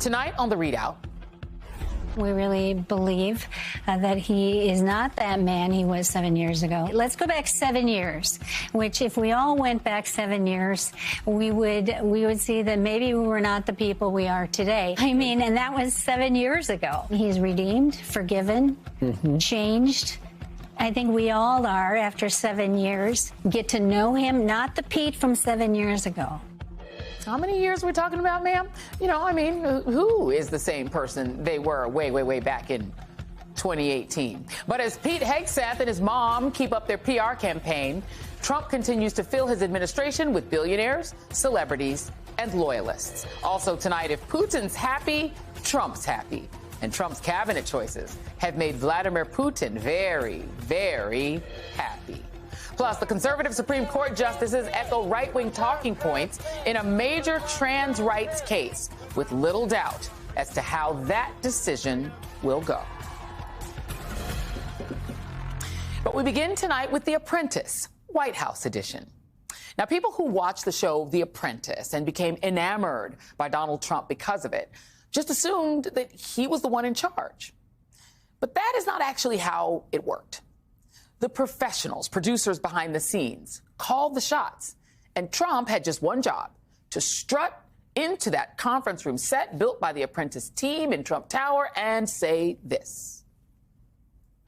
Tonight on The ReidOut. We really believe that he is not that man he was 7 years ago. Let's go back 7 years, which if we all went back 7 years, we would see that maybe we were not the people we are today. I mean, and that was 7 years ago. He's redeemed, forgiven, changed. I think we all are after 7 years. Get to know him, not the Pete from 7 years ago. How many years are we talking about, ma'am? You know, I mean, who is the same person they were way back in 2018? But as Pete Hegseth and his mom keep up their PR campaign, Trump continues to fill his administration with billionaires, celebrities, and loyalists. Also tonight, if Putin's happy, Trump's happy. And Trump's cabinet choices have made Vladimir Putin very, very happy. Plus, the conservative Supreme Court justices echo right-wing talking points in a major trans rights case, with little doubt as to how that decision will go. But we begin tonight with The Apprentice, White House edition. Now, people who watched the show The Apprentice and became enamored by Donald Trump because of it just assumed that he was the one in charge. But that is not actually how it worked. The professionals, producers behind the scenes, called the shots. And Trump had just one job: to strut into that conference room set built by the Apprentice team in Trump Tower and say this.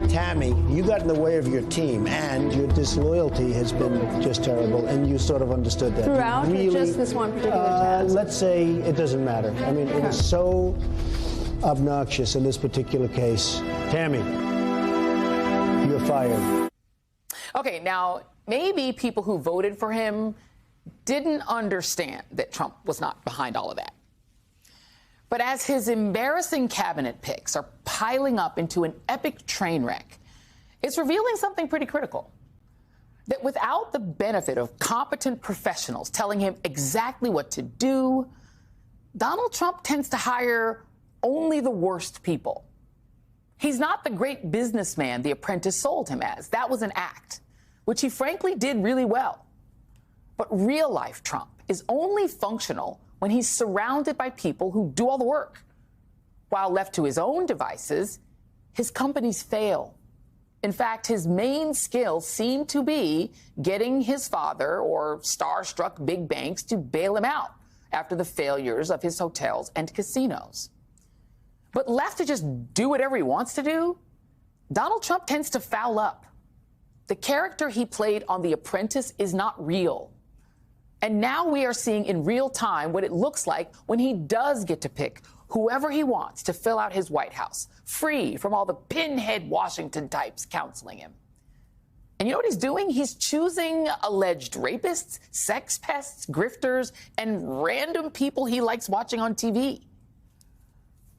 Tammy, you got in the way of your team, and your disloyalty has been just terrible, and you sort of understood that. Throughout, really, or just this one particular task? Let's say it doesn't matter. I mean, it was so obnoxious in this particular case. Tammy, you're fired. Okay, now, maybe people who voted for him didn't understand that Trump was not behind all of that. But as his embarrassing cabinet picks are piling up into an epic train wreck, it's revealing something pretty critical. That without the benefit of competent professionals telling him exactly what to do, Donald Trump tends to hire only the worst people. He's not the great businessman The Apprentice sold him as. That was an act, which he frankly did really well. But real-life Trump is only functional when he's surrounded by people who do all the work. While left to his own devices, his companies fail. In fact, his main skills seem to be getting his father or star-struck big banks to bail him out after the failures of his hotels and casinos. But left to just do whatever he wants to do, Donald Trump tends to foul up. The character he played on The Apprentice is not real. And now we are seeing in real time what it looks like when he does get to pick whoever he wants to fill out his White House, free from all the pinhead Washington types counseling him. And you know what he's doing? He's choosing alleged rapists, sex pests, grifters, and random people he likes watching on TV.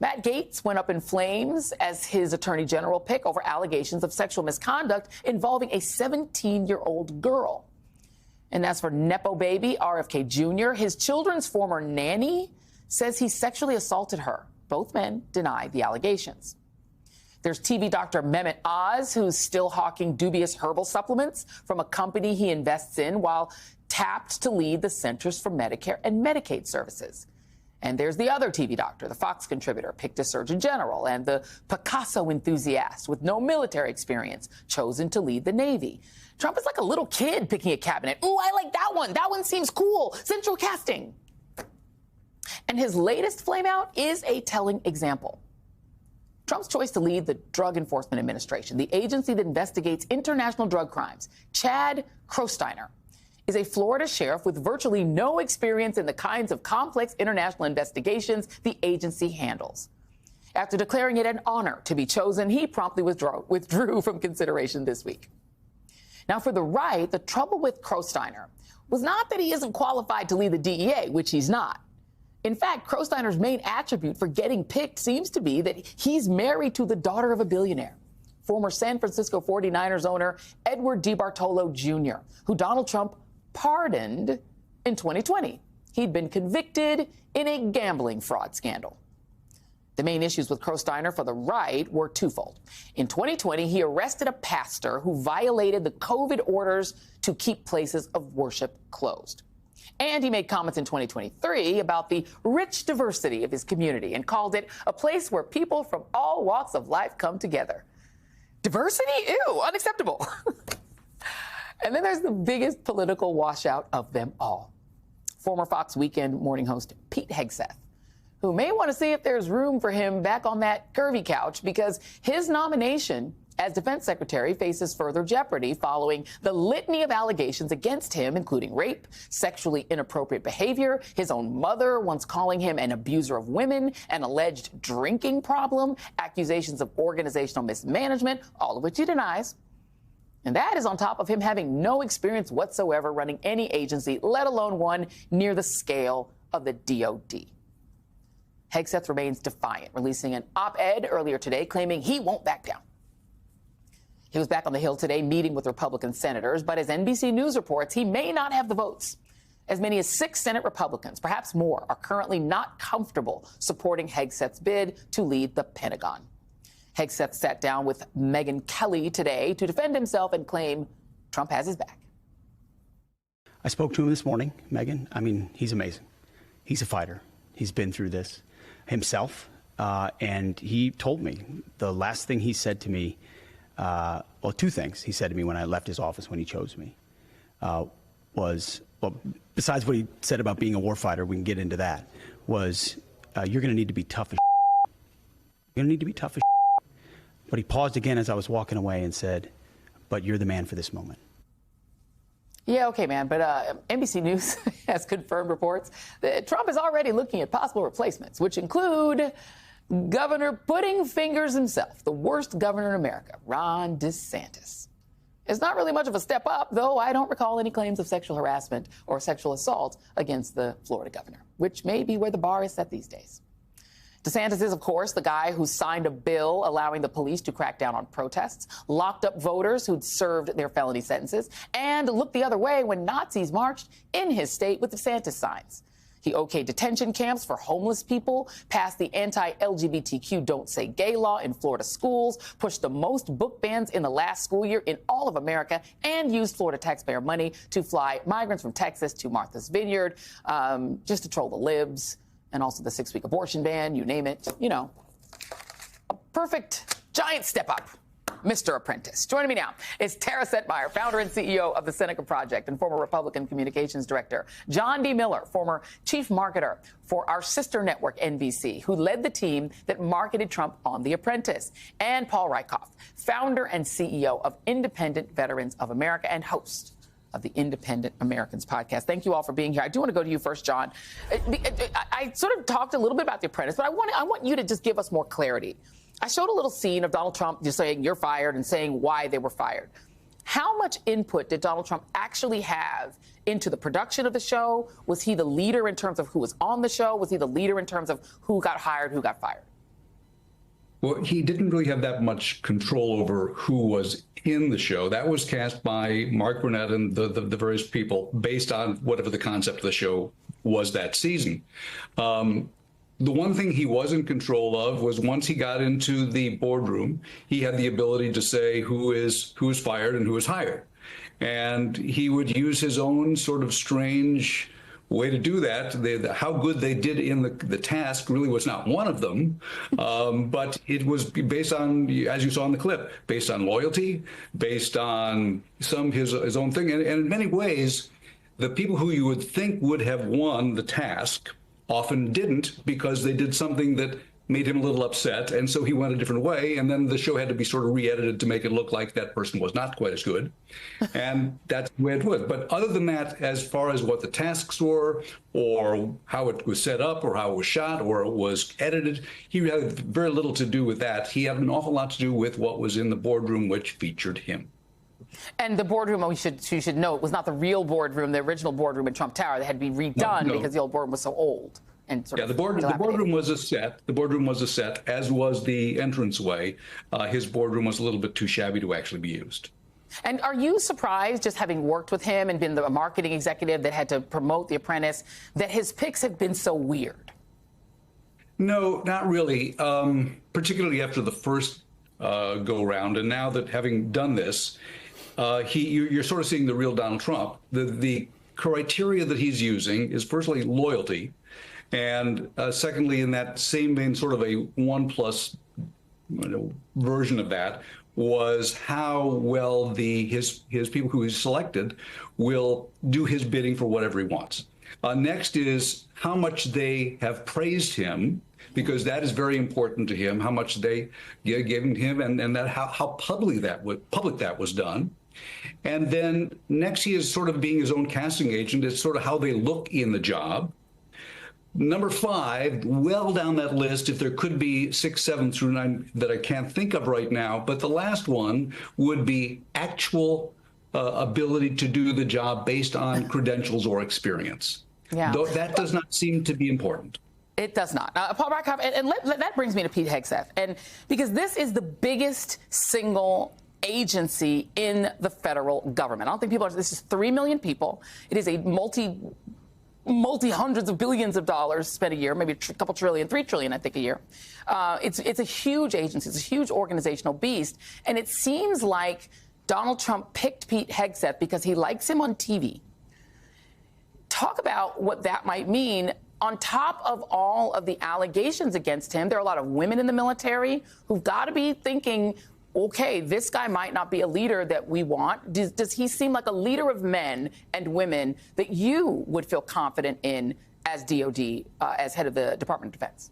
Matt Gaetz went up in flames as his attorney general pick over allegations of sexual misconduct involving a 17-year-old girl. And as for Nepo baby RFK Jr., his children's former nanny says he sexually assaulted her. Both men deny the allegations. There's TV doctor Mehmet Oz, who's still hawking dubious herbal supplements from a company he invests in while tapped to lead the Centers for Medicare and Medicaid Services. And there's the other TV doctor, the Fox contributor, picked as Surgeon General, and the Picasso enthusiast with no military experience chosen to lead the Navy. Trump is like a little kid picking a cabinet. Ooh, I like that one. That one seems cool. Central casting. And his latest flameout is a telling example. Trump's choice to lead the Drug Enforcement Administration, the agency that investigates international drug crimes, Chad Krosteiner, is a Florida sheriff with virtually no experience in the kinds of complex international investigations the agency handles. After declaring it an honor to be chosen, he promptly withdrew from consideration this week. Now, for the right, the trouble with Krosteiner was not that he isn't qualified to lead the DEA, which he's not. In fact, Krosteiner's main attribute for getting picked seems to be that he's married to the daughter of a billionaire, former San Francisco 49ers owner Edward DeBartolo Jr., who Donald Trump pardoned in 2020. He'd been convicted in a gambling fraud scandal. The main issues with Krosteiner for the right were twofold. In 2020, he arrested a pastor who violated the COVID orders to keep places of worship closed. And he made comments in 2023 about the rich diversity of his community and called it a place where people from all walks of life come together. Diversity? Ew, unacceptable. And then there's the biggest political washout of them all. Former Fox Weekend morning host Pete Hegseth, who may want to see if there's room for him back on that curvy couch because his nomination as defense secretary faces further jeopardy following the litany of allegations against him, including rape, sexually inappropriate behavior, his own mother once calling him an abuser of women, an alleged drinking problem, accusations of organizational mismanagement, all of which he denies. And that is on top of him having no experience whatsoever running any agency, let alone one near the scale of the DOD. Hegseth remains defiant, releasing an op-ed earlier today claiming he won't back down. He was back on the Hill today meeting with Republican senators, but as NBC News reports, he may not have the votes. As many as 6 Senate Republicans, perhaps more, are currently not comfortable supporting Hegseth's bid to lead the Pentagon. Hegseth sat down with Megyn Kelly today to defend himself and claim Trump has his back. I spoke to him this morning, Megyn. I mean, he's amazing. He's a fighter. He's been through this himself. And he told me the last thing he said to me, well, 2 things he said to me when I left his office when he chose me was, well, besides what he said about being a warfighter, we can get into that, was you're going to need to be tough as You're going to need to be tough as But he paused again as I was walking away and said, but you're the man for this moment. Yeah, okay, man. But NBC News has confirmed reports that Trump is already looking at possible replacements, which include Governor putting fingers himself, the worst governor in America, Ron DeSantis. It's not really much of a step up, though I don't recall any claims of sexual harassment or sexual assault against the Florida governor, which may be where the bar is set these days. DeSantis is, of course, the guy who signed a bill allowing the police to crack down on protests, locked up voters who'd served their felony sentences, and looked the other way when Nazis marched in his state with DeSantis signs. He okayed detention camps for homeless people, passed the anti-LGBTQ Don't Say Gay law in Florida schools, pushed the most book bans in the last school year in all of America, and used Florida taxpayer money to fly migrants from Texas to Martha's Vineyard just to troll the libs, and also the 6-week abortion ban, you name it. You know, a perfect giant step up. Mr. Apprentice. Joining me now is Tara Setmeyer, founder and CEO of the Seneca Project and former Republican Communications Director. John D. Miller, former chief marketer for our sister network, NBC, who led the team that marketed Trump on The Apprentice. And Paul Rieckhoff, founder and CEO of Independent Veterans of America and host of the Independent Americans podcast. Thank you all for being here. I do want to go to you first, John. I sort of talked a little bit about The Apprentice, but I want you to just give us more clarity. I showed a little scene of Donald Trump just saying you're fired and saying why they were fired. How much input did Donald Trump actually have into the production of the show? Was he the leader in terms of who was on the show? Was he the leader in terms of who got hired, who got fired? Well, he didn't really have that much control over who was in the show. That was cast by Mark Burnett and the various people based on whatever the concept of the show was that season. The one thing he was in control of was once he got into the boardroom, he had the ability to say who is fired and who is hired. And he would use his own sort of strange way to do that. How good they did in the task really was not one of them, but it was based on, as you saw in the clip, based on loyalty, based on his own thing. And in many ways, the people who you would think would have won the task often didn't, because they did something that made him a little upset, and so he went a different way, and then the show had to be sort of re-edited to make it look like that person was not quite as good, and that's the way it was. But other than that, as far as what the tasks were, or how it was set up, or how it was shot, or it was edited, he had very little to do with that. He had an awful lot to do with what was in the boardroom, which featured him. And the boardroom, you should note, was not the real boardroom, the original boardroom in Trump Tower that had to be redone because the old boardroom was so old. And sort of the boardroom was a set. The boardroom was a set, as was the entranceway. His boardroom was a little bit too shabby to actually be used. And are you surprised, just having worked with him and been the marketing executive that had to promote The Apprentice, that his picks have been so weird? No, not really. Particularly after the first go-round, and now that having done this, you're sort of seeing the real Donald Trump. The criteria that he's using is firstly loyalty, and secondly, in that same vein, sort of a 1+ version of that was how well his people who he's selected will do his bidding for whatever he wants. Next is how much they have praised him, because that is very important to him, how much they given him, and that how public that was done. And then next, he is sort of being his own casting agent. It's sort of how they look in the job. Number 5, well down that list, if there could be 6, 7 through 9 that I can't think of right now, but the last one would be actual ability to do the job based on credentials or experience. Yeah. Though that does not seem to be important. It does not. Paul Rieckhoff, and that brings me to Pete Hegseth, and because this is the biggest single agency in the federal government. I don't think people are. This is 3 million people. It is a multi hundreds of billions of dollars spent a year, maybe a couple trillion, 3 trillion, I think, a year. It's a huge agency. It's a huge organizational beast. And it seems like Donald Trump picked Pete Hegseth because he likes him on TV. Talk about what that might mean. On top of all of the allegations against him, there are a lot of women in the military who've got to be thinking, okay, this guy might not be a leader that we want. Does he seem like a leader of men and women that you would feel confident in as DOD, as head of the Department of Defense?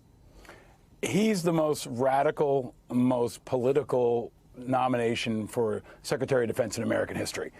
He's the most radical, most political nomination for Secretary of Defense in American history.